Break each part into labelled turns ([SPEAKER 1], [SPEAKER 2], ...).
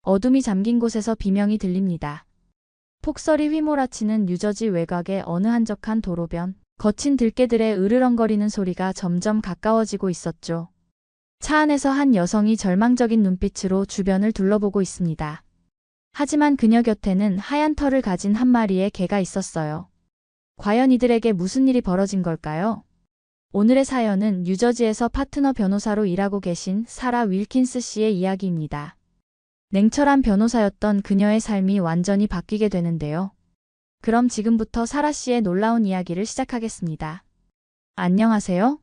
[SPEAKER 1] 어둠이 잠긴 곳에서 비명이 들립니다. 폭설이 휘몰아치는 뉴저지 외곽의 어느 한적한 도로변. 거친 들개들의 으르렁거리는 소리가 점점 가까워지고 있었죠. 차 안에서 한 여성이 절망적인 눈빛으로 주변을 둘러보고 있습니다. 하지만 그녀 곁에는 하얀 털을 가진 한 마리의 개가 있었어요. 과연 이들에게 무슨 일이 벌어진 걸까요? 오늘의 사연은 뉴저지에서 파트너 변호사로 일하고 계신 사라 윌킨스 씨의 이야기입니다. 냉철한 변호사였던 그녀의 삶이 완전히 바뀌게 되는데요. 그럼 지금부터 사라 씨의 놀라운 이야기를 시작하겠습니다. 안녕하세요.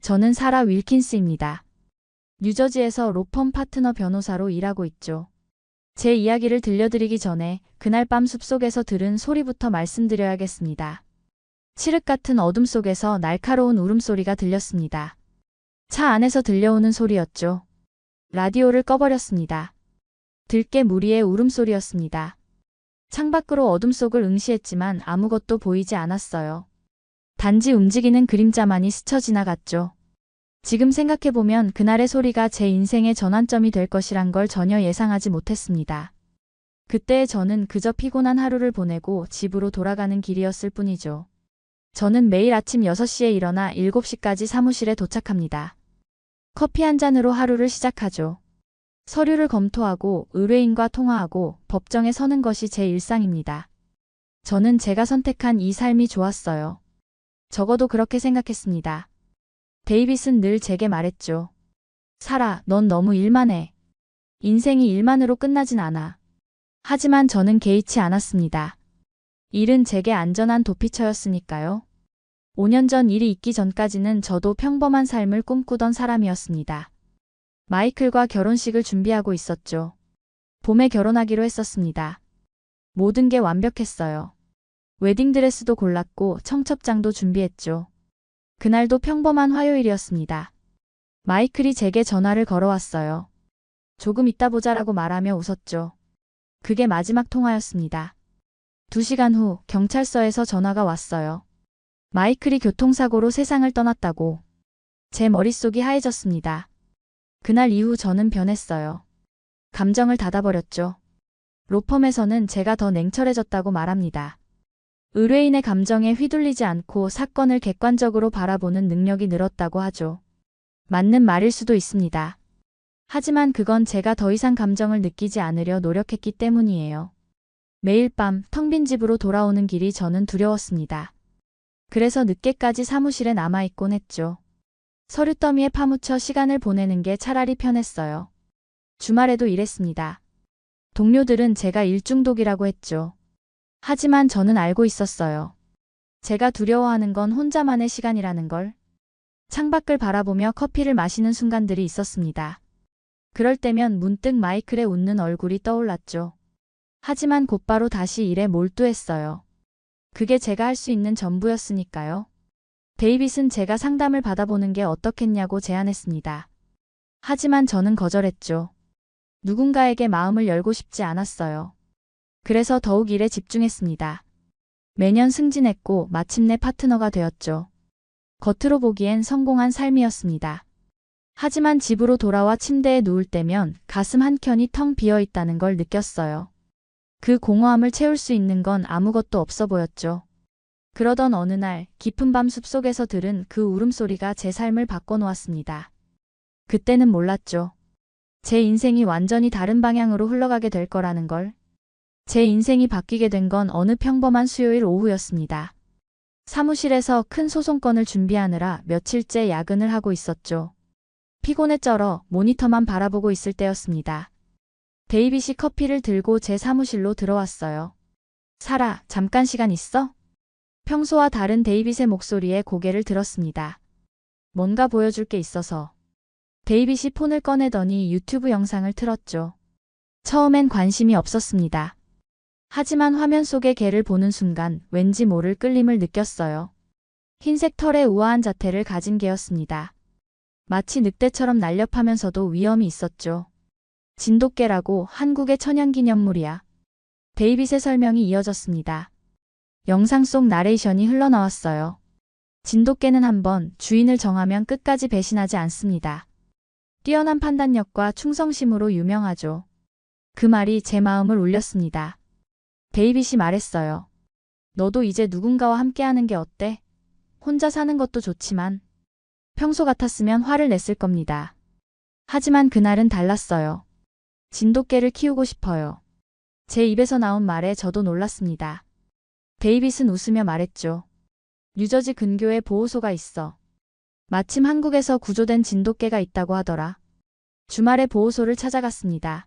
[SPEAKER 1] 저는 사라 윌킨스입니다. 뉴저지에서 로펌 파트너 변호사로 일하고 있죠. 제 이야기를 들려드리기 전에 그날 밤 숲속에서 들은 소리부터 말씀드려야겠습니다. 칠흑 같은 어둠 속에서 날카로운 울음소리가 들렸습니다. 차 안에서 들려오는 소리였죠. 라디오를 꺼버렸습니다. 들개 무리의 울음소리였습니다. 창밖으로 어둠 속을 응시했지만 아무것도 보이지 않았어요. 단지 움직이는 그림자만이 스쳐 지나갔죠. 지금 생각해보면 그날의 소리가 제 인생의 전환점이 될 것이란 걸 전혀 예상하지 못했습니다. 그때의 저는 그저 피곤한 하루를 보내고 집으로 돌아가는 길이었을 뿐이죠. 저는 매일 아침 6시에 일어나 7시까지 사무실에 도착합니다. 커피 한 잔으로 하루를 시작하죠. 서류를 검토하고 의뢰인과 통화하고 법정에 서는 것이 제 일상입니다. 저는 제가 선택한 이 삶이 좋았어요. 적어도 그렇게 생각했습니다. 데이빗은 늘 제게 말했죠. 사라, 넌 너무 일만 해. 인생이 일만으로 끝나진 않아. 하지만 저는 개의치 않았습니다. 일은 제게 안전한 도피처였으니까요. 5년 전 일이 있기 전까지는 저도 평범한 삶을 꿈꾸던 사람이었습니다. 마이클과 결혼식을 준비하고 있었죠. 봄에 결혼하기로 했었습니다. 모든 게 완벽했어요. 웨딩드레스도 골랐고 청첩장도 준비했죠. 그날도 평범한 화요일이었습니다. 마이클이 제게 전화를 걸어왔어요. 조금 이따 보자라고 말하며 웃었죠. 그게 마지막 통화였습니다. 2시간 후 경찰서에서 전화가 왔어요. 마이클이 교통사고로 세상을 떠났다고. 제 머릿속이 하얘졌습니다. 그날 이후 저는 변했어요. 감정을 닫아버렸죠. 로펌에서는 제가 더 냉철해졌다고 말합니다. 의뢰인의 감정에 휘둘리지 않고 사건을 객관적으로 바라보는 능력이 늘었다고 하죠. 맞는 말일 수도 있습니다. 하지만 그건 제가 더 이상 감정을 느끼지 않으려 노력했기 때문이에요. 매일 밤 텅 빈 집으로 돌아오는 길이 저는 두려웠습니다. 그래서 늦게까지 사무실에 남아있곤 했죠. 서류 더미에 파묻혀 시간을 보내는 게 차라리 편했어요. 주말에도 일했습니다. 동료들은 제가 일중독이라고 했죠. 하지만 저는 알고 있었어요. 제가 두려워하는 건 혼자만의 시간이라는 걸. 창밖을 바라보며 커피를 마시는 순간들이 있었습니다. 그럴 때면 문득 마이클의 웃는 얼굴이 떠올랐죠. 하지만 곧바로 다시 일에 몰두했어요. 그게 제가 할 수 있는 전부였으니까요. 데이빗은 제가 상담을 받아보는 게 어떻겠냐고 제안했습니다. 하지만 저는 거절했죠. 누군가에게 마음을 열고 싶지 않았어요. 그래서 더욱 일에 집중했습니다. 매년 승진했고 마침내 파트너가 되었죠. 겉으로 보기엔 성공한 삶이었습니다. 하지만 집으로 돌아와 침대에 누울 때면 가슴 한켠이 텅 비어 있다는 걸 느꼈어요. 그 공허함을 채울 수 있는 건 아무것도 없어 보였죠. 그러던 어느 날 깊은 밤 숲속에서 들은 그 울음소리가 제 삶을 바꿔놓았습니다. 그때는 몰랐죠. 제 인생이 완전히 다른 방향으로 흘러가게 될 거라는 걸. 제 인생이 바뀌게 된 건 어느 평범한 수요일 오후였습니다. 사무실에서 큰 소송건을 준비하느라 며칠째 야근을 하고 있었죠. 피곤에 쩔어 모니터만 바라보고 있을 때였습니다. 데이빗이 커피를 들고 제 사무실로 들어왔어요. 사라, 잠깐 시간 있어? 평소와 다른 데이빗의 목소리에 고개를 들었습니다. 뭔가 보여줄 게 있어서. 데이빗이 폰을 꺼내더니 유튜브 영상을 틀었죠. 처음엔 관심이 없었습니다. 하지만 화면 속의 개를 보는 순간 왠지 모를 끌림을 느꼈어요. 흰색 털의 우아한 자태를 가진 개였습니다. 마치 늑대처럼 날렵하면서도 위험이 있었죠. 진돗개라고 한국의 천연기념물이야. 데이빗의 설명이 이어졌습니다. 영상 속 나레이션이 흘러나왔어요. 진돗개는 한번 주인을 정하면 끝까지 배신하지 않습니다. 뛰어난 판단력과 충성심으로 유명하죠. 그 말이 제 마음을 울렸습니다. 데이빗이 말했어요. 너도 이제 누군가와 함께하는 게 어때? 혼자 사는 것도 좋지만 평소 같았으면 화를 냈을 겁니다. 하지만 그날은 달랐어요. 진돗개를 키우고 싶어요. 제 입에서 나온 말에 저도 놀랐습니다. 데이빗은 웃으며 말했죠. 뉴저지 근교에 보호소가 있어. 마침 한국에서 구조된 진돗개가 있다고 하더라. 주말에 보호소를 찾아갔습니다.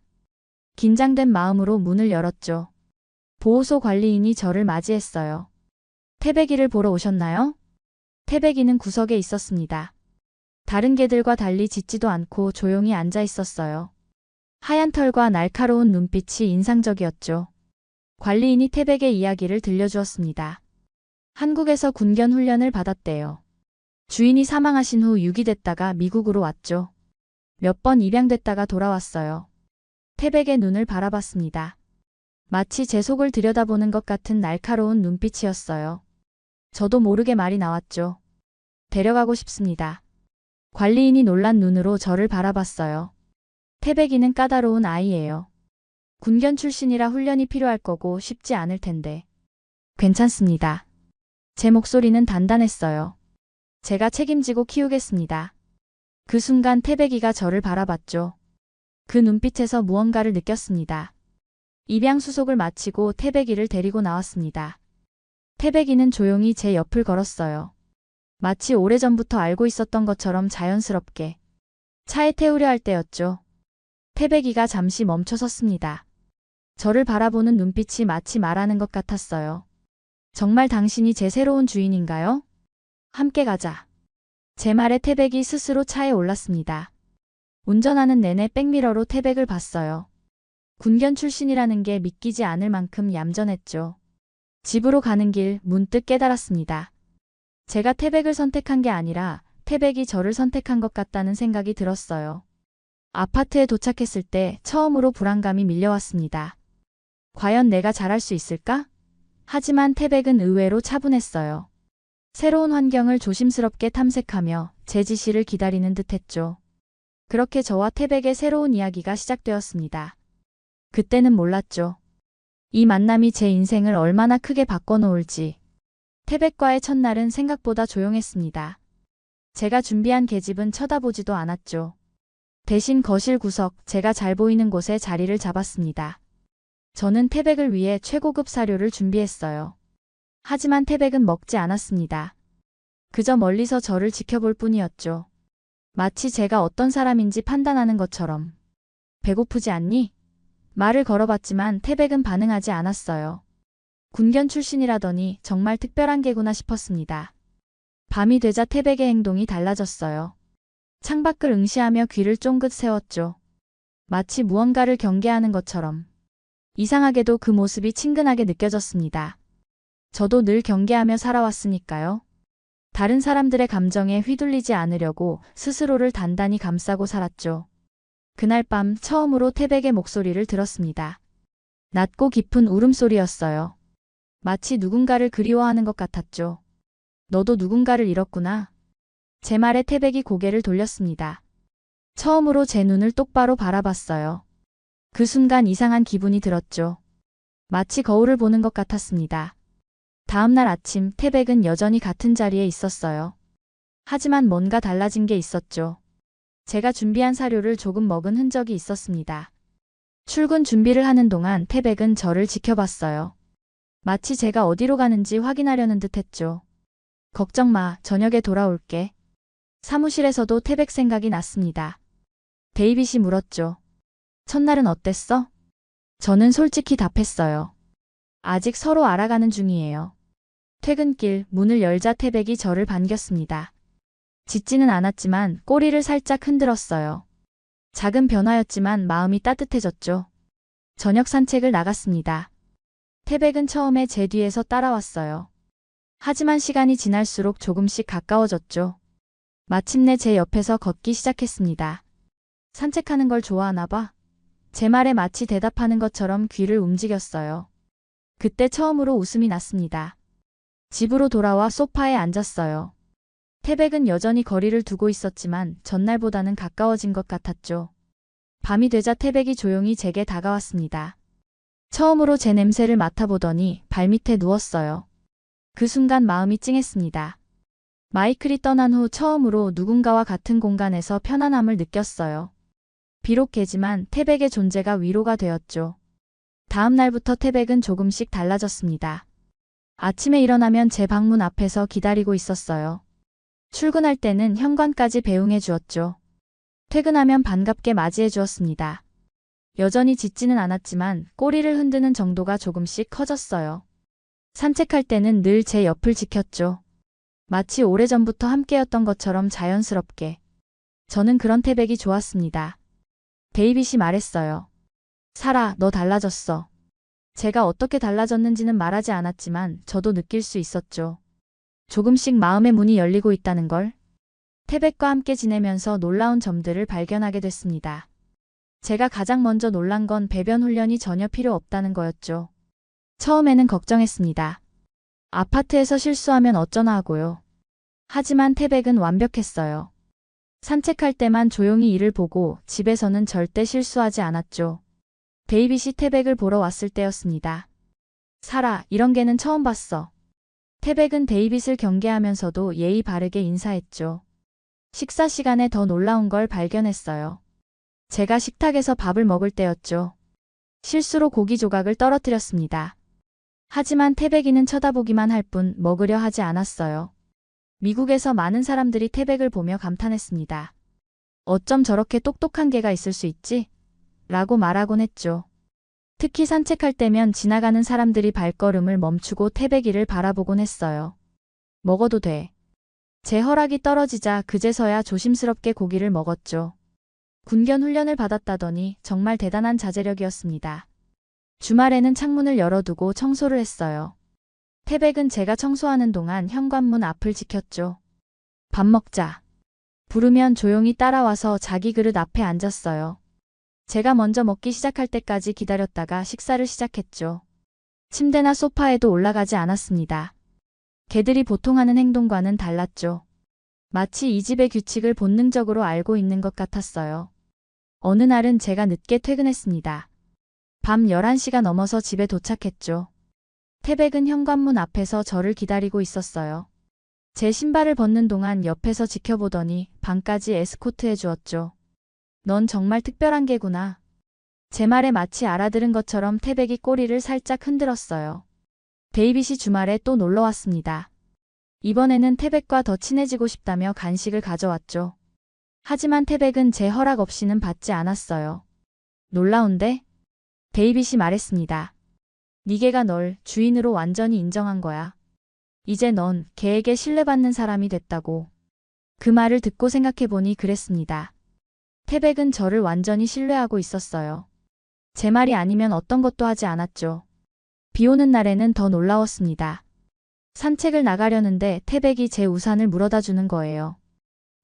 [SPEAKER 1] 긴장된 마음으로 문을 열었죠. 보호소 관리인이 저를 맞이했어요. 태백이를 보러 오셨나요? 태백이는 구석에 있었습니다. 다른 개들과 달리 짖지도 않고 조용히 앉아 있었어요. 하얀 털과 날카로운 눈빛이 인상적이었죠. 관리인이 태백의 이야기를 들려주었습니다. 한국에서 군견 훈련을 받았대요. 주인이 사망하신 후 유기됐다가 미국으로 왔죠. 몇 번 입양됐다가 돌아왔어요. 태백의 눈을 바라봤습니다. 마치 제 속을 들여다보는 것 같은 날카로운 눈빛이었어요. 저도 모르게 말이 나왔죠. 데려가고 싶습니다. 관리인이 놀란 눈으로 저를 바라봤어요. 태백이는 까다로운 아이예요. 군견 출신이라 훈련이 필요할 거고 쉽지 않을 텐데. 괜찮습니다. 제 목소리는 단단했어요. 제가 책임지고 키우겠습니다. 그 순간 태백이가 저를 바라봤죠. 그 눈빛에서 무언가를 느꼈습니다. 입양 수속을 마치고 태백이를 데리고 나왔습니다. 태백이는 조용히 제 옆을 걸었어요. 마치 오래전부터 알고 있었던 것처럼 자연스럽게. 차에 태우려 할 때였죠. 태백이가 잠시 멈춰 섰습니다. 저를 바라보는 눈빛이 마치 말하는 것 같았어요. 정말 당신이 제 새로운 주인인가요? 함께 가자. 제 말에 태백이 스스로 차에 올랐습니다. 운전하는 내내 백미러로 태백을 봤어요. 군견 출신이라는 게 믿기지 않을 만큼 얌전했죠. 집으로 가는 길 문득 깨달았습니다. 제가 태백을 선택한 게 아니라 태백이 저를 선택한 것 같다는 생각이 들었어요. 아파트에 도착했을 때 처음으로 불안감이 밀려왔습니다. 과연 내가 잘할 수 있을까? 하지만 태백은 의외로 차분했어요. 새로운 환경을 조심스럽게 탐색하며 제 지시를 기다리는 듯했죠. 그렇게 저와 태백의 새로운 이야기가 시작되었습니다. 그때는 몰랐죠. 이 만남이 제 인생을 얼마나 크게 바꿔놓을지. 태백과의 첫날은 생각보다 조용했습니다. 제가 준비한 계집은 쳐다보지도 않았죠. 대신 거실 구석, 제가 잘 보이는 곳에 자리를 잡았습니다. 저는 태백을 위해 최고급 사료를 준비했어요. 하지만 태백은 먹지 않았습니다. 그저 멀리서 저를 지켜볼 뿐이었죠. 마치 제가 어떤 사람인지 판단하는 것처럼. 배고프지 않니? 말을 걸어봤지만 태백은 반응하지 않았어요. 군견 출신이라더니 정말 특별한 개구나 싶었습니다. 밤이 되자 태백의 행동이 달라졌어요. 창밖을 응시하며 귀를 쫑긋 세웠죠. 마치 무언가를 경계하는 것처럼. 이상하게도 그 모습이 친근하게 느껴졌습니다. 저도 늘 경계하며 살아왔으니까요. 다른 사람들의 감정에 휘둘리지 않으려고 스스로를 단단히 감싸고 살았죠. 그날 밤 처음으로 태백의 목소리를 들었습니다. 낮고 깊은 울음소리였어요. 마치 누군가를 그리워하는 것 같았죠. 너도 누군가를 잃었구나. 제 말에 태백이 고개를 돌렸습니다. 처음으로 제 눈을 똑바로 바라봤어요. 그 순간 이상한 기분이 들었죠. 마치 거울을 보는 것 같았습니다. 다음 날 아침 태백은 여전히 같은 자리에 있었어요. 하지만 뭔가 달라진 게 있었죠. 제가 준비한 사료를 조금 먹은 흔적이 있었습니다. 출근 준비를 하는 동안 태백은 저를 지켜봤어요. 마치 제가 어디로 가는지 확인하려는 듯 했죠. 걱정 마, 저녁에 돌아올게. 사무실에서도 태백 생각이 났습니다. 데이빗이 물었죠. 첫날은 어땠어? 저는 솔직히 답했어요. 아직 서로 알아가는 중이에요. 퇴근길 문을 열자 태백이 저를 반겼습니다. 짖지는 않았지만 꼬리를 살짝 흔들었어요. 작은 변화였지만 마음이 따뜻해졌죠. 저녁 산책을 나갔습니다. 태백은 처음에 제 뒤에서 따라왔어요. 하지만 시간이 지날수록 조금씩 가까워졌죠. 마침내 제 옆에서 걷기 시작했습니다. 산책하는 걸 좋아하나 봐. 제 말에 마치 대답하는 것처럼 귀를 움직였어요. 그때 처음으로 웃음이 났습니다. 집으로 돌아와 소파에 앉았어요. 태백은 여전히 거리를 두고 있었지만 전날보다는 가까워진 것 같았죠. 밤이 되자 태백이 조용히 제게 다가왔습니다. 처음으로 제 냄새를 맡아보더니 발밑에 누웠어요. 그 순간 마음이 찡했습니다. 마이클이 떠난 후 처음으로 누군가와 같은 공간에서 편안함을 느꼈어요. 비록 개지만 태백의 존재가 위로가 되었죠. 다음 날부터 태백은 조금씩 달라졌습니다. 아침에 일어나면 제 방문 앞에서 기다리고 있었어요. 출근할 때는 현관까지 배웅해 주었죠. 퇴근하면 반갑게 맞이해 주었습니다. 여전히 짖지는 않았지만 꼬리를 흔드는 정도가 조금씩 커졌어요. 산책할 때는 늘 제 옆을 지켰죠. 마치 오래전부터 함께였던 것처럼 자연스럽게. 저는 그런 태백이 좋았습니다. 데이빗이 말했어요. 사라, 너 달라졌어. 제가 어떻게 달라졌는지는 말하지 않았지만 저도 느낄 수 있었죠. 조금씩 마음의 문이 열리고 있다는 걸. 태백과 함께 지내면서 놀라운 점들을 발견하게 됐습니다. 제가 가장 먼저 놀란 건 배변 훈련이 전혀 필요 없다는 거였죠. 처음에는 걱정했습니다. 아파트에서 실수하면 어쩌나 하고요. 하지만 태백은 완벽했어요. 산책할 때만 조용히 이를 보고 집에서는 절대 실수하지 않았죠. 데이빗이 태백을 보러 왔을 때였습니다. 사라, 이런 개는 처음 봤어. 태백은 데이빗을 경계하면서도 예의 바르게 인사했죠. 식사 시간에 더 놀라운 걸 발견했어요. 제가 식탁에서 밥을 먹을 때였죠. 실수로 고기 조각을 떨어뜨렸습니다. 하지만 태백이는 쳐다보기만 할 뿐 먹으려 하지 않았어요. 미국에서 많은 사람들이 태백을 보며 감탄했습니다. 어쩜 저렇게 똑똑한 개가 있을 수 있지? 라고 말하곤 했죠. 특히 산책할 때면 지나가는 사람들이 발걸음을 멈추고 태백이를 바라보곤 했어요. 먹어도 돼. 제 허락이 떨어지자 그제서야 조심스럽게 고기를 먹었죠. 군견 훈련을 받았다더니 정말 대단한 자제력이었습니다. 주말에는 창문을 열어두고 청소를 했어요. 태백은 제가 청소하는 동안 현관문 앞을 지켰죠. 밥 먹자. 부르면 조용히 따라와서 자기 그릇 앞에 앉았어요. 제가 먼저 먹기 시작할 때까지 기다렸다가 식사를 시작했죠. 침대나 소파에도 올라가지 않았습니다. 개들이 보통 하는 행동과는 달랐죠. 마치 이 집의 규칙을 본능적으로 알고 있는 것 같았어요. 어느 날은 제가 늦게 퇴근했습니다. 밤 11시가 넘어서 집에 도착했죠. 태백은 현관문 앞에서 저를 기다리고 있었어요. 제 신발을 벗는 동안 옆에서 지켜보더니 방까지 에스코트해 주었죠. 넌 정말 특별한 개구나. 제 말에 마치 알아들은 것처럼 태백이 꼬리를 살짝 흔들었어요. 데이빗이 주말에 또 놀러 왔습니다. 이번에는 태백과 더 친해지고 싶다며 간식을 가져왔죠. 하지만 태백은 제 허락 없이는 받지 않았어요. 놀라운데? 데이빗이 말했습니다. 네 개가 널 주인으로 완전히 인정한 거야. 이제 넌 개에게 신뢰받는 사람이 됐다고. 그 말을 듣고 생각해보니 그랬습니다. 태백은 저를 완전히 신뢰하고 있었어요. 제 말이 아니면 어떤 것도 하지 않았죠. 비 오는 날에는 더 놀라웠습니다. 산책을 나가려는데 태백이 제 우산을 물어다 주는 거예요.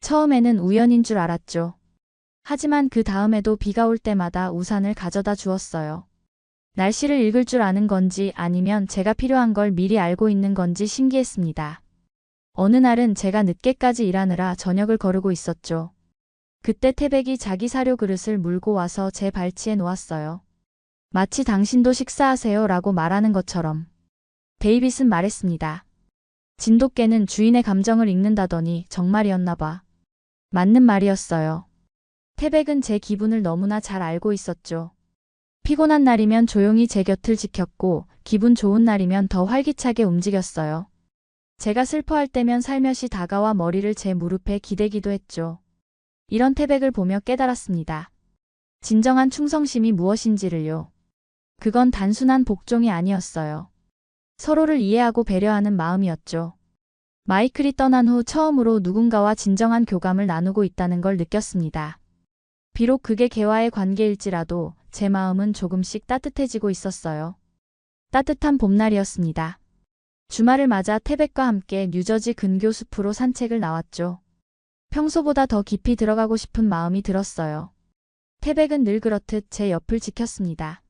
[SPEAKER 1] 처음에는 우연인 줄 알았죠. 하지만 그 다음에도 비가 올 때마다 우산을 가져다 주었어요. 날씨를 읽을 줄 아는 건지 아니면 제가 필요한 걸 미리 알고 있는 건지 신기했습니다. 어느 날은 제가 늦게까지 일하느라 저녁을 거르고 있었죠. 그때 태백이 자기 사료 그릇을 물고 와서 제 발치에 놓았어요. 마치 당신도 식사하세요 라고 말하는 것처럼. 데이빗은 말했습니다. 진돗개는 주인의 감정을 읽는다더니 정말이었나 봐. 맞는 말이었어요. 태백은 제 기분을 너무나 잘 알고 있었죠. 피곤한 날이면 조용히 제 곁을 지켰고 기분 좋은 날이면 더 활기차게 움직였어요. 제가 슬퍼할 때면 살며시 다가와 머리를 제 무릎에 기대기도 했죠. 이런 태백을 보며 깨달았습니다. 진정한 충성심이 무엇인지를요. 그건 단순한 복종이 아니었어요. 서로를 이해하고 배려하는 마음이었죠. 마이클이 떠난 후 처음으로 누군가와 진정한 교감을 나누고 있다는 걸 느꼈습니다. 비록 그게 개와의 관계일지라도 제 마음은 조금씩 따뜻해지고 있었어요. 따뜻한 봄날이었습니다. 주말을 맞아 태백과 함께 뉴저지 근교 숲으로 산책을 나왔죠. 평소보다 더 깊이 들어가고 싶은 마음이 들었어요. 태백은 늘 그렇듯 제 옆을 지켰습니다.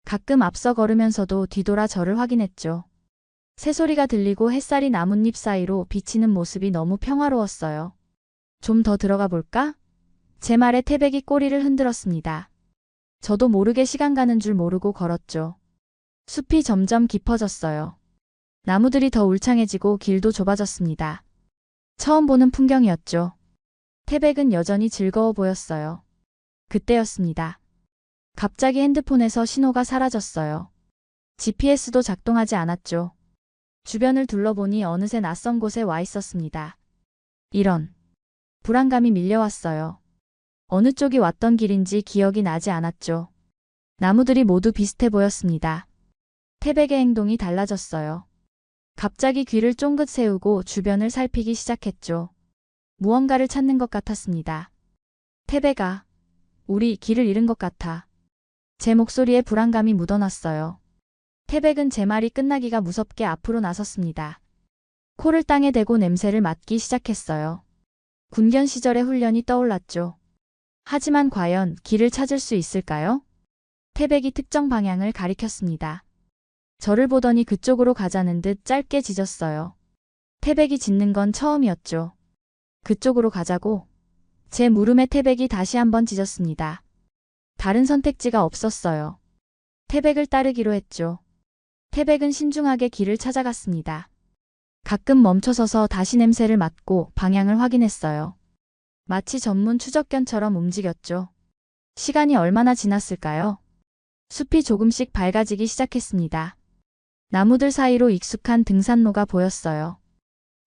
[SPEAKER 1] 가끔 앞서 걸으면서도 뒤돌아 저를 확인했죠. 새소리가 들리고 햇살이 나뭇잎 사이로 비치는 모습이 너무 평화로웠어요. 좀 더 들어가 볼까? 제 말에 태백이 꼬리를 흔들었습니다. 저도 모르게 시간 가는 줄 모르고 걸었죠. 숲이 점점 깊어졌어요. 나무들이 더 울창해지고 길도 좁아졌습니다. 처음 보는 풍경이었죠. 태백은 여전히 즐거워 보였어요. 그때였습니다. 갑자기 핸드폰에서 신호가 사라졌어요. GPS도 작동하지 않았죠. 주변을 둘러보니 어느새 낯선 곳에 와 있었습니다. 이런. 불안감이 밀려왔어요. 어느 쪽이 왔던 길인지 기억이 나지 않았죠. 나무들이 모두 비슷해 보였습니다. 태백의 행동이 달라졌어요. 갑자기 귀를 쫑긋 세우고 주변을 살피기 시작했죠. 무언가를 찾는 것 같았습니다. 태백아, 우리 길을 잃은 것 같아. 제 목소리에 불안감이 묻어났어요. 태백은 제 말이 끝나기가 무섭게 앞으로 나섰습니다. 코를 땅에 대고 냄새를 맡기 시작했어요. 군견 시절의 훈련이 떠올랐죠. 하지만 과연 길을 찾을 수 있을까요? 태백이 특정 방향을 가리켰습니다. 저를 보더니 그쪽으로 가자는 듯 짧게 짖었어요. 태백이 짖는 건 처음이었죠. 그쪽으로 가자고. 제 물음에 태백이 다시 한번 짖었습니다. 다른 선택지가 없었어요. 태백을 따르기로 했죠. 태백은 신중하게 길을 찾아갔습니다. 가끔 멈춰서서 다시 냄새를 맡고 방향을 확인했어요. 마치 전문 추적견처럼 움직였죠. 시간이 얼마나 지났을까요? 숲이 조금씩 밝아지기 시작했습니다. 나무들 사이로 익숙한 등산로가 보였어요.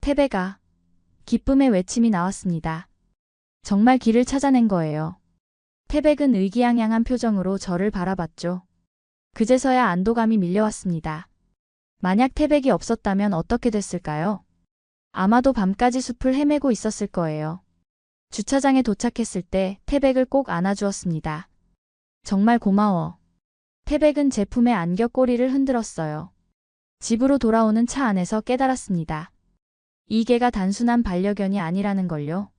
[SPEAKER 1] 태백아, 기쁨의 외침이 나왔습니다. 정말 길을 찾아낸 거예요. 태백은 의기양양한 표정으로 저를 바라봤죠. 그제서야 안도감이 밀려왔습니다. 만약 태백이 없었다면 어떻게 됐을까요? 아마도 밤까지 숲을 헤매고 있었을 거예요. 주차장에 도착했을 때 태백을 꼭 안아주었습니다. 정말 고마워. 태백은 제 품에 안겨 꼬리를 흔들었어요. 집으로 돌아오는 차 안에서 깨달았습니다. 이 개가 단순한 반려견이 아니라는 걸요.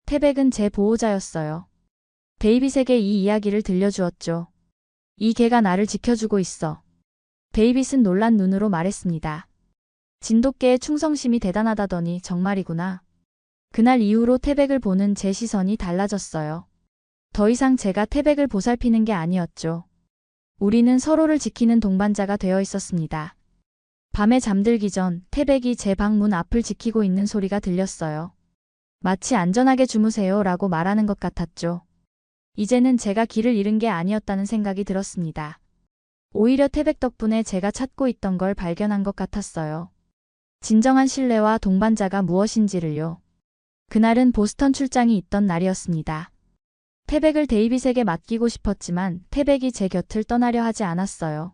[SPEAKER 1] 태백은 제 보호자였어요. 데이빗에게 이 이야기를 들려주었죠. 이 개가 나를 지켜주고 있어. 데이빗은 놀란 눈으로 말했습니다. 진돗개의 충성심이 대단하다더니 정말이구나. 그날 이후로 태백을 보는 제 시선이 달라졌어요. 더 이상 제가 태백을 보살피는 게 아니었죠. 우리는 서로를 지키는 동반자가 되어 있었습니다. 밤에 잠들기 전 태백이 제 방 문 앞을 지키고 있는 소리가 들렸어요. 마치 안전하게 주무세요 라고 말하는 것 같았죠. 이제는 제가 길을 잃은 게 아니었다는 생각이 들었습니다. 오히려 태백 덕분에 제가 찾고 있던 걸 발견한 것 같았어요. 진정한 신뢰와 동반자가 무엇인지를요. 그날은 보스턴 출장이 있던 날이었습니다. 태백을 데이빗에게 맡기고 싶었지만 태백이 제 곁을 떠나려 하지 않았어요.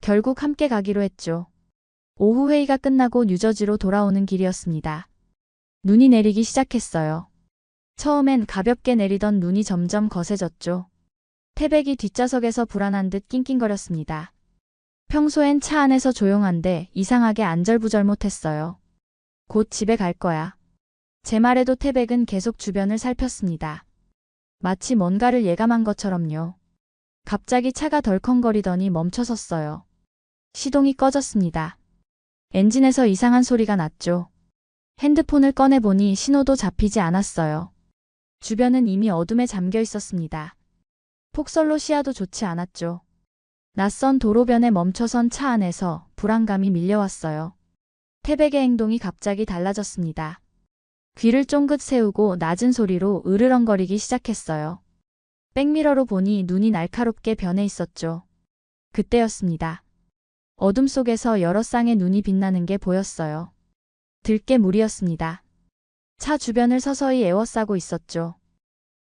[SPEAKER 1] 결국 함께 가기로 했죠. 오후 회의가 끝나고 뉴저지로 돌아오는 길이었습니다. 눈이 내리기 시작했어요. 처음엔 가볍게 내리던 눈이 점점 거세졌죠. 태백이 뒷좌석에서 불안한 듯 낑낑거렸습니다. 평소엔 차 안에서 조용한데 이상하게 안절부절 못했어요. 곧 집에 갈 거야. 제 말에도 태백은 계속 주변을 살폈습니다. 마치 뭔가를 예감한 것처럼요. 갑자기 차가 덜컹거리더니 멈춰섰어요. 시동이 꺼졌습니다. 엔진에서 이상한 소리가 났죠. 핸드폰을 꺼내보니 신호도 잡히지 않았어요. 주변은 이미 어둠에 잠겨 있었습니다. 폭설로 시야도 좋지 않았죠. 낯선 도로변에 멈춰선 차 안에서 불안감이 밀려왔어요. 태백의 행동이 갑자기 달라졌습니다. 귀를 쫑긋 세우고 낮은 소리로 으르렁거리기 시작했어요. 백미러로 보니 눈이 날카롭게 변해 있었죠. 그때였습니다. 어둠 속에서 여러 쌍의 눈이 빛나는 게 보였어요. 들깨 물이었습니다. 차 주변을 서서히 에워싸고 있었죠.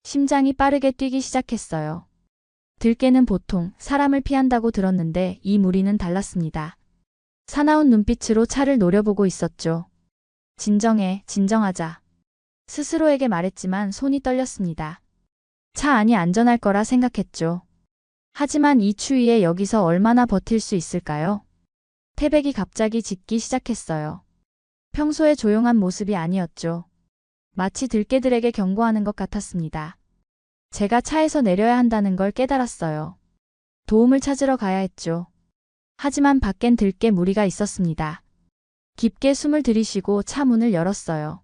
[SPEAKER 1] 심장이 빠르게 뛰기 시작했어요. 들깨는 보통 사람을 피한다고 들었는데 이 무리는 달랐습니다. 사나운 눈빛으로 차를 노려보고 있었죠. 진정해, 진정하자. 스스로에게 말했지만 손이 떨렸습니다. 차 안이 안전할 거라 생각했죠. 하지만 이 추위에 여기서 얼마나 버틸 수 있을까요? 태백이 갑자기 짖기 시작했어요. 평소에 조용한 모습이 아니었죠. 마치 들깨들에게 경고하는 것 같았습니다. 제가 차에서 내려야 한다는 걸 깨달았어요. 도움을 찾으러 가야 했죠. 하지만 밖엔 들깨 무리가 있었습니다. 깊게 숨을 들이쉬고 차 문을 열었어요.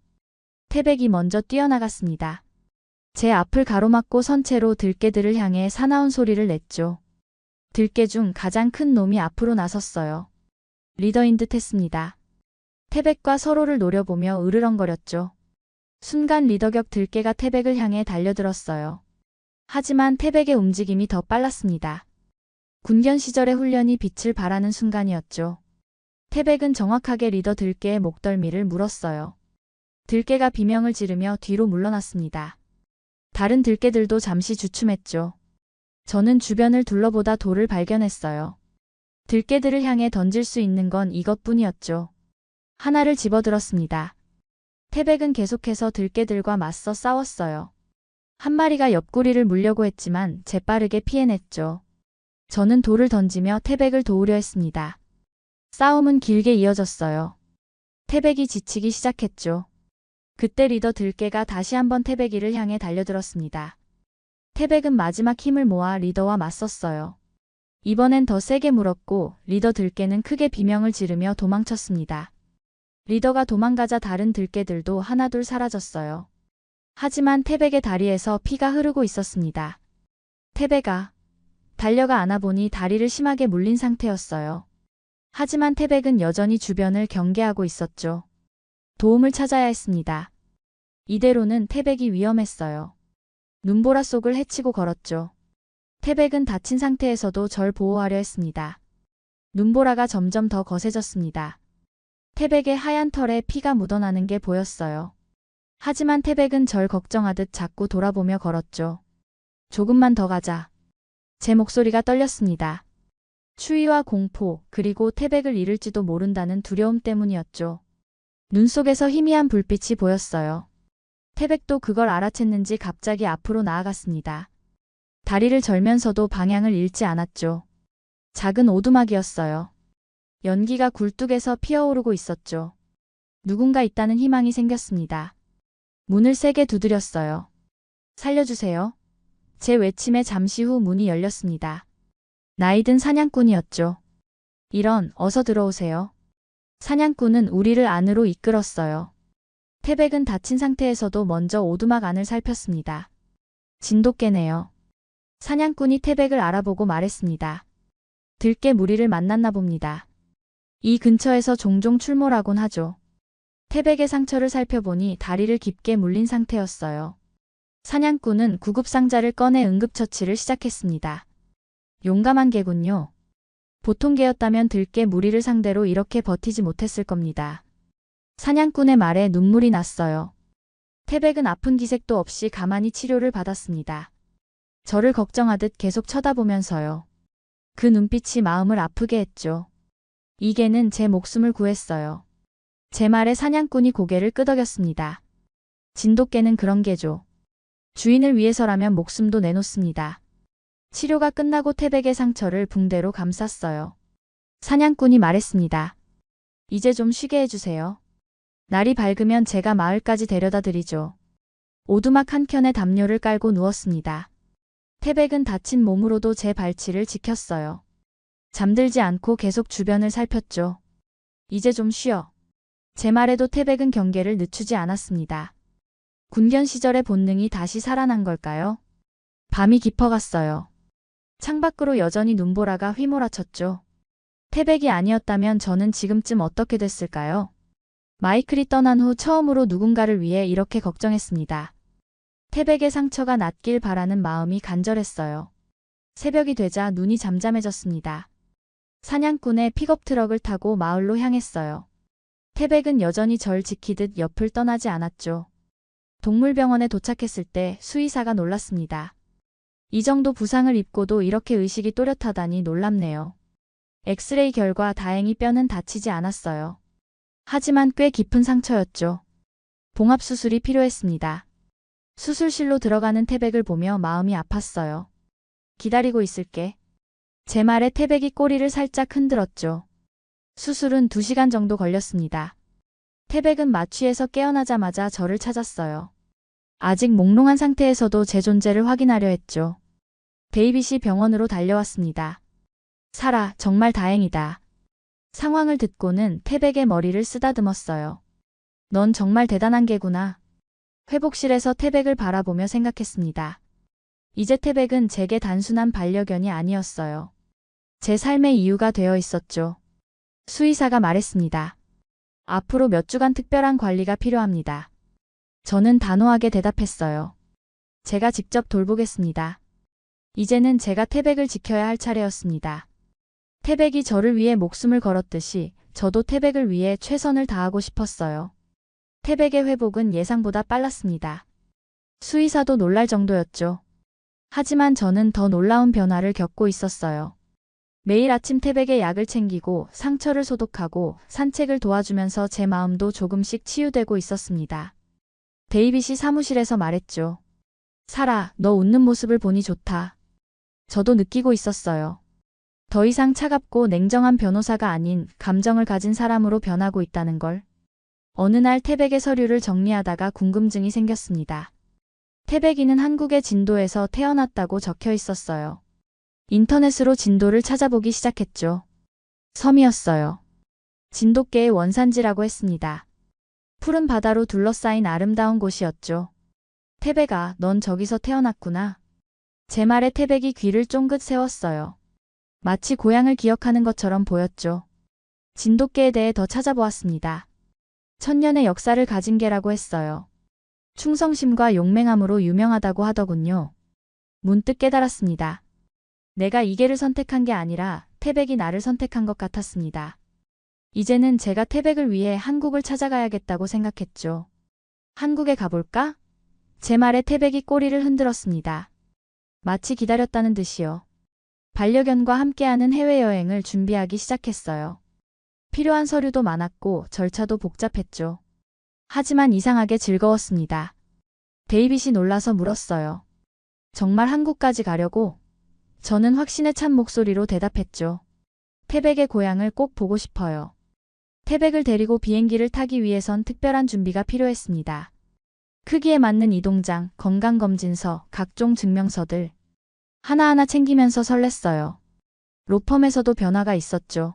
[SPEAKER 1] 태백이 먼저 뛰어나갔습니다. 제 앞을 가로막고 선 채로 들깨들을 향해 사나운 소리를 냈죠. 들깨 중 가장 큰 놈이 앞으로 나섰어요. 리더인 듯 했습니다. 태백과 서로를 노려보며 으르렁거렸죠. 순간 리더격 들깨가 태백을 향해 달려들었어요. 하지만 태백의 움직임이 더 빨랐습니다. 군견 시절의 훈련이 빛을 발하는 순간이었죠. 태백은 정확하게 리더 들깨의 목덜미를 물었어요. 들깨가 비명을 지르며 뒤로 물러났습니다. 다른 들깨들도 잠시 주춤했죠. 저는 주변을 둘러보다 돌을 발견했어요. 들깨들을 향해 던질 수 있는 건 이것뿐이었죠. 하나를 집어들었습니다. 태백은 계속해서 들깨들과 맞서 싸웠어요. 한 마리가 옆구리를 물려고 했지만 재빠르게 피해냈죠. 저는 돌을 던지며 태백을 도우려 했습니다. 싸움은 길게 이어졌어요. 태백이 지치기 시작했죠. 그때 리더 들깨가 다시 한번 태백이를 향해 달려들었습니다. 태백은 마지막 힘을 모아 리더와 맞섰어요. 이번엔 더 세게 물었고 리더 들깨는 크게 비명을 지르며 도망쳤습니다. 리더가 도망가자 다른 들깨들도 하나둘 사라졌어요. 하지만 태백의 다리에서 피가 흐르고 있었습니다. 태백아. 달려가 안아보니 다리를 심하게 물린 상태였어요. 하지만 태백은 여전히 주변을 경계하고 있었죠. 도움을 찾아야 했습니다. 이대로는 태백이 위험했어요. 눈보라 속을 헤치고 걸었죠. 태백은 다친 상태에서도 절 보호하려 했습니다. 눈보라가 점점 더 거세졌습니다. 태백의 하얀 털에 피가 묻어나는 게 보였어요. 하지만 태백은 절 걱정하듯 자꾸 돌아보며 걸었죠. 조금만 더 가자. 제 목소리가 떨렸습니다. 추위와 공포, 그리고 태백을 잃을지도 모른다는 두려움 때문이었죠. 눈 속에서 희미한 불빛이 보였어요. 태백도 그걸 알아챘는지 갑자기 앞으로 나아갔습니다. 다리를 절면서도 방향을 잃지 않았죠. 작은 오두막이었어요. 연기가 굴뚝에서 피어오르고 있었죠. 누군가 있다는 희망이 생겼습니다. 문을 세게 두드렸어요. 살려주세요. 제 외침에 잠시 후 문이 열렸습니다. 나이든 사냥꾼이었죠. 이런, 어서 들어오세요. 사냥꾼은 우리를 안으로 이끌었어요. 태백은 다친 상태에서도 먼저 오두막 안을 살폈습니다. 진돗개네요. 사냥꾼이 태백을 알아보고 말했습니다. 들깨 무리를 만났나 봅니다. 이 근처에서 종종 출몰하곤 하죠. 태백의 상처를 살펴보니 다리를 깊게 물린 상태였어요. 사냥꾼은 구급상자를 꺼내 응급처치를 시작했습니다. 용감한 개군요. 보통 개였다면 들깨 무리를 상대로 이렇게 버티지 못했을 겁니다. 사냥꾼의 말에 눈물이 났어요. 태백은 아픈 기색도 없이 가만히 치료를 받았습니다. 저를 걱정하듯 계속 쳐다보면서요. 그 눈빛이 마음을 아프게 했죠. 이 개는 제 목숨을 구했어요. 제 말에 사냥꾼이 고개를 끄덕였습니다. 진돗개는 그런 개죠. 주인을 위해서라면 목숨도 내놓습니다. 치료가 끝나고 태백의 상처를 붕대로 감쌌어요. 사냥꾼이 말했습니다. 이제 좀 쉬게 해주세요. 날이 밝으면 제가 마을까지 데려다 드리죠. 오두막 한켠에 담요를 깔고 누웠습니다. 태백은 다친 몸으로도 제 발치를 지켰어요. 잠들지 않고 계속 주변을 살폈죠. 이제 좀 쉬어. 제 말에도 태백은 경계를 늦추지 않았습니다. 군견 시절의 본능이 다시 살아난 걸까요? 밤이 깊어갔어요. 창밖으로 여전히 눈보라가 휘몰아쳤죠. 태백이 아니었다면 저는 지금쯤 어떻게 됐을까요? 마이클이 떠난 후 처음으로 누군가를 위해 이렇게 걱정했습니다. 태백의 상처가 낫길 바라는 마음이 간절했어요. 새벽이 되자 눈이 잠잠해졌습니다. 사냥꾼의 픽업 트럭을 타고 마을로 향했어요. 태백은 여전히 절 지키듯 옆을 떠나지 않았죠. 동물병원에 도착했을 때 수의사가 놀랐습니다. 이 정도 부상을 입고도 이렇게 의식이 또렷하다니 놀랍네요. 엑스레이 결과 다행히 뼈는 다치지 않았어요. 하지만 꽤 깊은 상처였죠. 봉합수술이 필요했습니다. 수술실로 들어가는 태백을 보며 마음이 아팠어요. 기다리고 있을게. 제 말에 태백이 꼬리를 살짝 흔들었죠. 수술은 2시간 정도 걸렸습니다. 태백은 마취에서 깨어나자마자 저를 찾았어요. 아직 몽롱한 상태에서도 제 존재를 확인하려 했죠. 데이빗이 병원으로 달려왔습니다. 살아, 정말 다행이다. 상황을 듣고는 태백의 머리를 쓰다듬었어요. 넌 정말 대단한 개구나. 회복실에서 태백을 바라보며 생각했습니다. 이제 태백은 제게 단순한 반려견이 아니었어요. 제 삶의 이유가 되어 있었죠. 수의사가 말했습니다. 앞으로 몇 주간 특별한 관리가 필요합니다. 저는 단호하게 대답했어요. 제가 직접 돌보겠습니다. 이제는 제가 태백을 지켜야 할 차례였습니다. 태백이 저를 위해 목숨을 걸었듯이 저도 태백을 위해 최선을 다하고 싶었어요. 태백의 회복은 예상보다 빨랐습니다. 수의사도 놀랄 정도였죠. 하지만 저는 더 놀라운 변화를 겪고 있었어요. 매일 아침 태백의 약을 챙기고 상처를 소독하고 산책을 도와주면서 제 마음도 조금씩 치유되고 있었습니다. 데이빗이 사무실에서 말했죠. 사라, 너 웃는 모습을 보니 좋다. 저도 느끼고 있었어요. 더 이상 차갑고 냉정한 변호사가 아닌 감정을 가진 사람으로 변하고 있다는 걸. 어느 날 태백의 서류를 정리하다가 궁금증이 생겼습니다. 태백이는 한국의 진도에서 태어났다고 적혀 있었어요. 인터넷으로 진도를 찾아보기 시작했죠. 섬이었어요. 진돗개의 원산지라고 했습니다. 푸른 바다로 둘러싸인 아름다운 곳이었죠. 태백아, 넌 저기서 태어났구나. 제 말에 태백이 귀를 쫑긋 세웠어요. 마치 고향을 기억하는 것처럼 보였죠. 진돗개에 대해 더 찾아보았습니다. 천년의 역사를 가진 개라고 했어요. 충성심과 용맹함으로 유명하다고 하더군요. 문득 깨달았습니다. 내가 이 개를 선택한 게 아니라 태백이 나를 선택한 것 같았습니다. 이제는 제가 태백을 위해 한국을 찾아가야겠다고 생각했죠. 한국에 가볼까? 제 말에 태백이 꼬리를 흔들었습니다. 마치 기다렸다는 듯이요. 반려견과 함께하는 해외여행을 준비하기 시작했어요. 필요한 서류도 많았고 절차도 복잡했죠. 하지만 이상하게 즐거웠습니다. 데이빗이 놀라서 물었어요. 정말 한국까지 가려고? 저는 확신에 찬 목소리로 대답했죠. 태백의 고향을 꼭 보고 싶어요. 태백을 데리고 비행기를 타기 위해선 특별한 준비가 필요했습니다. 크기에 맞는 이동장, 건강검진서, 각종 증명서들. 하나하나 챙기면서 설렜어요. 로펌에서도 변화가 있었죠.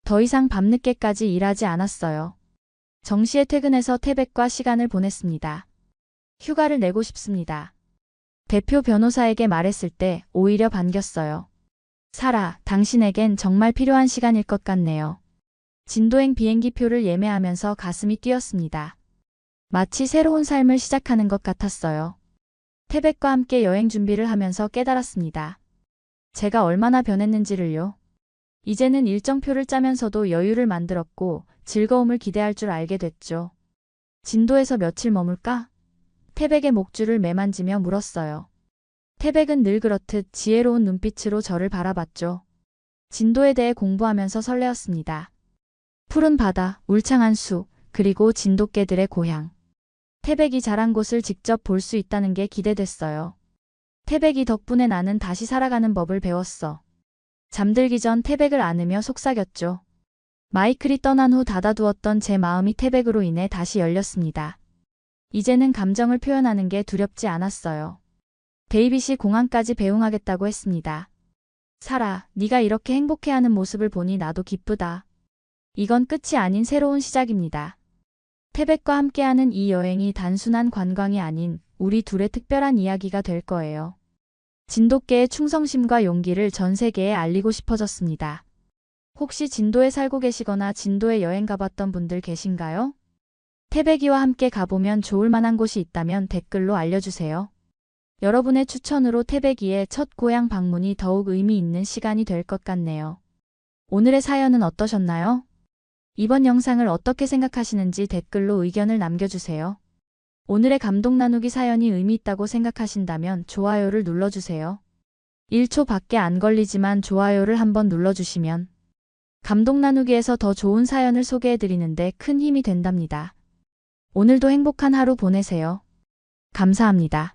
[SPEAKER 1] 더 이상 밤늦게까지 일하지 않았어요. 정시에 퇴근해서 태백과 시간을 보냈습니다. 휴가를 내고 싶습니다. 대표 변호사에게 말했을 때 오히려 반겼어요. 사라, 당신에겐 정말 필요한 시간일 것 같네요. 진도행 비행기표를 예매하면서 가슴이 뛰었습니다. 마치 새로운 삶을 시작하는 것 같았어요. 태백과 함께 여행 준비를 하면서 깨달았습니다. 제가 얼마나 변했는지를요. 이제는 일정표를 짜면서도 여유를 만들었고 즐거움을 기대할 줄 알게 됐죠. 진도에서 며칠 머물까? 태백의 목줄을 매만지며 물었어요. 태백은 늘 그렇듯 지혜로운 눈빛으로 저를 바라봤죠. 진도에 대해 공부하면서 설레었습니다. 푸른 바다, 울창한 숲, 그리고 진돗개들의 고향. 태백이 자란 곳을 직접 볼 수 있다는 게 기대됐어요. 태백이 덕분에 나는 다시 살아가는 법을 배웠어. 잠들기 전 태백을 안으며 속삭였죠. 마이클이 떠난 후 닫아두었던 제 마음이 태백으로 인해 다시 열렸습니다. 이제는 감정을 표현하는 게 두렵지 않았어요. 데이빗이 공항까지 배웅하겠다고 했습니다. 사라, 네가 이렇게 행복해하는 모습을 보니 나도 기쁘다. 이건 끝이 아닌 새로운 시작입니다. 태백과 함께하는 이 여행이 단순한 관광이 아닌 우리 둘의 특별한 이야기가 될 거예요. 진돗개의 충성심과 용기를 전 세계에 알리고 싶어졌습니다. 혹시 진도에 살고 계시거나 진도에 여행 가봤던 분들 계신가요? 태백이와 함께 가보면 좋을 만한 곳이 있다면 댓글로 알려주세요. 여러분의 추천으로 태백이의 첫 고향 방문이 더욱 의미 있는 시간이 될 것 같네요. 오늘의 사연은 어떠셨나요? 이번 영상을 어떻게 생각하시는지 댓글로 의견을 남겨주세요. 오늘의 감동 나누기 사연이 의미 있다고 생각하신다면 좋아요를 눌러주세요. 1초 밖에 안 걸리지만 좋아요를 한번 눌러주시면 감동 나누기에서 더 좋은 사연을 소개해드리는데 큰 힘이 된답니다. 오늘도 행복한 하루 보내세요. 감사합니다.